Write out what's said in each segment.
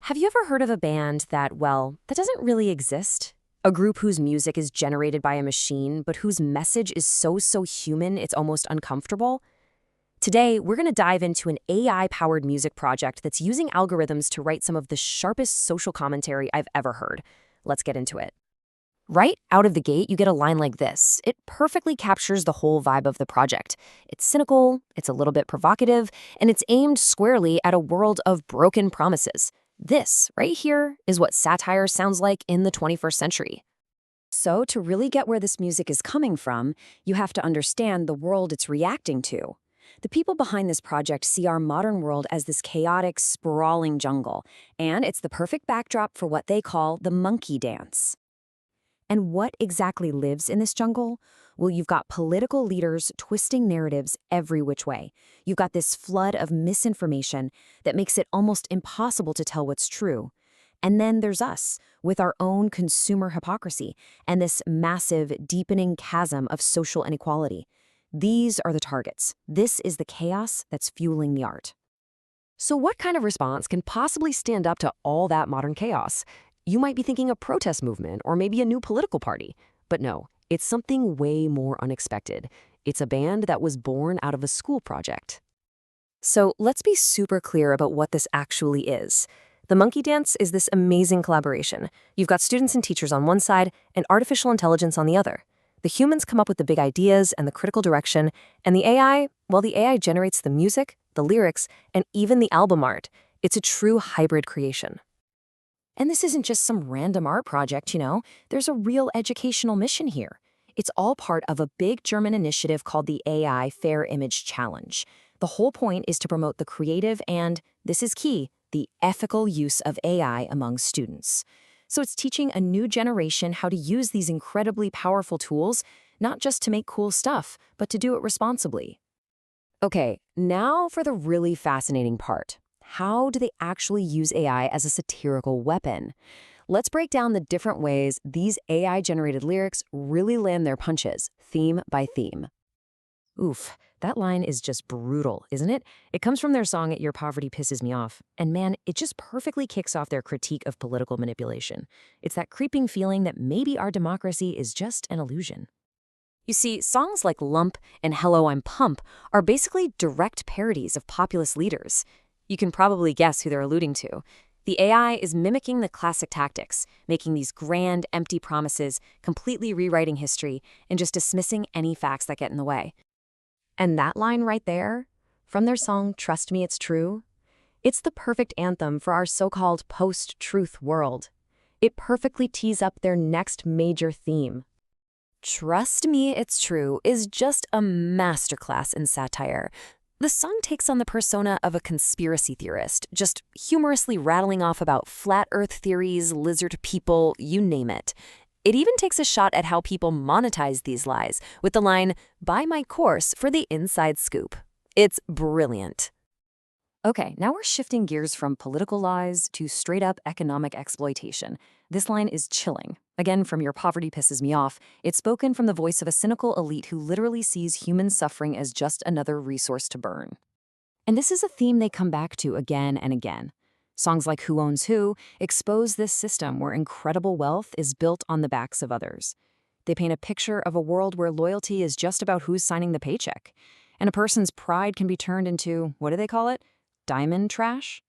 Have you ever heard of a band that doesn't really exist? A group whose music is generated by a machine, but whose message is so human it's almost uncomfortable? Today, we're going to dive into an AI-powered music project that's using algorithms to write some of the sharpest social commentary I've ever heard. Let's get into it. Right out of the gate, you get a line like this. It perfectly captures the whole vibe of the project. It's cynical, it's a little bit provocative, and it's aimed squarely at a world of broken promises. This, right here, is what satire sounds like in the 21st century. So, to really get where this music is coming from, you have to understand the world it's reacting to. The people behind this project see our modern world as this chaotic, sprawling jungle, and it's the perfect backdrop for what they call the monkey dance. And what exactly lives in this jungle? Well, you've got political leaders twisting narratives every which way. You've got this flood of misinformation that makes it almost impossible to tell what's true. And then there's us, with our own consumer hypocrisy and this massive, deepening chasm of social inequality. These are the targets. This is the chaos that's fueling the art. So what kind of response can possibly stand up to all that modern chaos? You might be thinking a protest movement or maybe a new political party. But no, it's something way more unexpected. It's a band that was born out of a school project. So let's be super clear about what this actually is. The monkey dance is this amazing collaboration. You've got students and teachers on one side and artificial intelligence on the other. The humans come up with the big ideas and the critical direction, and the AI generates the music, the lyrics, and even the album art. It's a true hybrid creation. And this isn't just some random art project, There's a real educational mission here. It's all part of a big German initiative called the AI Fair Image Challenge. The whole point is to promote the creative and, this is key, the ethical use of AI among students. So it's teaching a new generation how to use these incredibly powerful tools, not just to make cool stuff, but to do it responsibly. Okay, now for the really fascinating part. How do they actually use AI as a satirical weapon? Let's break down the different ways these AI-generated lyrics really land their punches, theme by theme. Oof, that line is just brutal, isn't it? It comes from their song, Your Poverty Pisses Me Off. And man, it just perfectly kicks off their critique of political manipulation. It's that creeping feeling that maybe our democracy is just an illusion. You see, songs like Lump and Hello, I'm Pump are basically direct parodies of populist leaders. You can probably guess who they're alluding to. The AI is mimicking the classic tactics, making these grand, empty promises, completely rewriting history, and just dismissing any facts that get in the way. And that line right there, from their song Trust Me It's True, it's the perfect anthem for our so-called post-truth world. It perfectly tees up their next major theme. Trust Me It's True is just a masterclass in satire. The song takes on the persona of a conspiracy theorist, just humorously rattling off about flat earth theories, lizard people, you name it. It even takes a shot at how people monetize these lies with the line, "Buy my course for the inside scoop." It's brilliant. Okay, now we're shifting gears from political lies to straight-up economic exploitation. This line is chilling. Again, from Your Poverty Pisses Me Off, it's spoken from the voice of a cynical elite who literally sees human suffering as just another resource to burn. And this is a theme they come back to again and again. Songs like Who Owns Who expose this system where incredible wealth is built on the backs of others. They paint a picture of a world where loyalty is just about who's signing the paycheck. And a person's pride can be turned into, what do they call it? Diamond trash?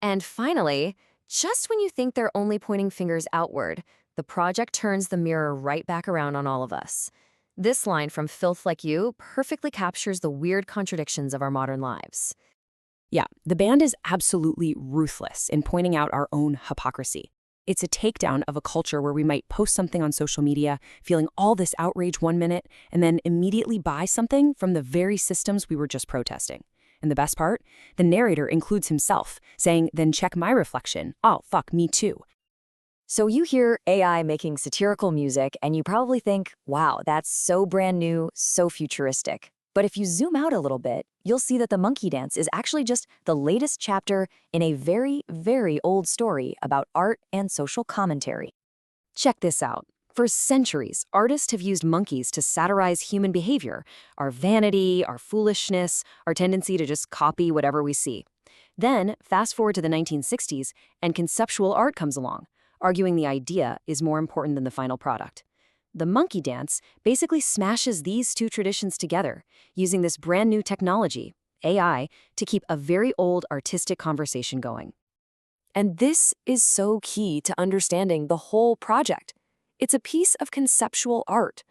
And finally, just when you think they're only pointing fingers outward, the project turns the mirror right back around on all of us. This line from Filth Like You perfectly captures the weird contradictions of our modern lives. Yeah, the band is absolutely ruthless in pointing out our own hypocrisy. It's a takedown of a culture where we might post something on social media, feeling all this outrage one minute, and then immediately buy something from the very systems we were just protesting. And the best part? The narrator includes himself, saying, then check my reflection. Oh, fuck, me too. So you hear AI making satirical music, and you probably think, wow, that's so brand new, so futuristic. But if you zoom out a little bit, you'll see that the monkey dance is actually just the latest chapter in a very, very old story about art and social commentary. Check this out. For centuries, artists have used monkeys to satirize human behavior, our vanity, our foolishness, our tendency to just copy whatever we see. Then, fast forward to the 1960s, and conceptual art comes along, arguing the idea is more important than the final product. The monkey dance basically smashes these two traditions together, using this brand new technology, AI, to keep a very old artistic conversation going. And this is so key to understanding the whole project. It's a piece of conceptual art.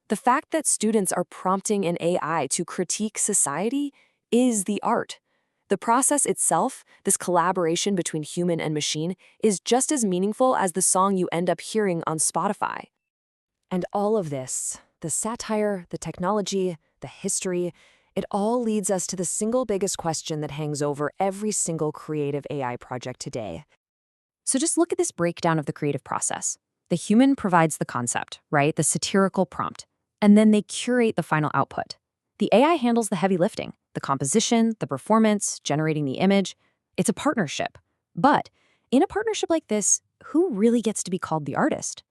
The fact that students are prompting an AI to critique society is the art. The process itself, this collaboration between human and machine, is just as meaningful as the song you end up hearing on Spotify. And all of this, the satire, the technology, the history, it all leads us to the single biggest question that hangs over every single creative AI project today. So just look at this breakdown of the creative process. The human provides the concept, right? The satirical prompt. And then they curate the final output. The AI handles the heavy lifting, the composition, the performance, generating the image. It's a partnership. But in a partnership like this, who really gets to be called the artist?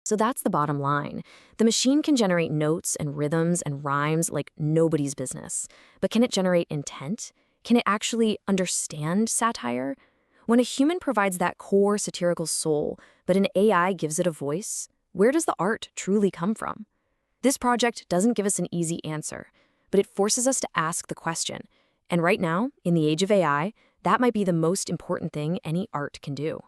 So that's the bottom line. The machine can generate notes and rhythms and rhymes like nobody's business. But can it generate intent? Can it actually understand satire? When a human provides that core satirical soul, but an AI gives it a voice, where does the art truly come from? This project doesn't give us an easy answer, but it forces us to ask the question. And right now, in the age of AI, that might be the most important thing any art can do.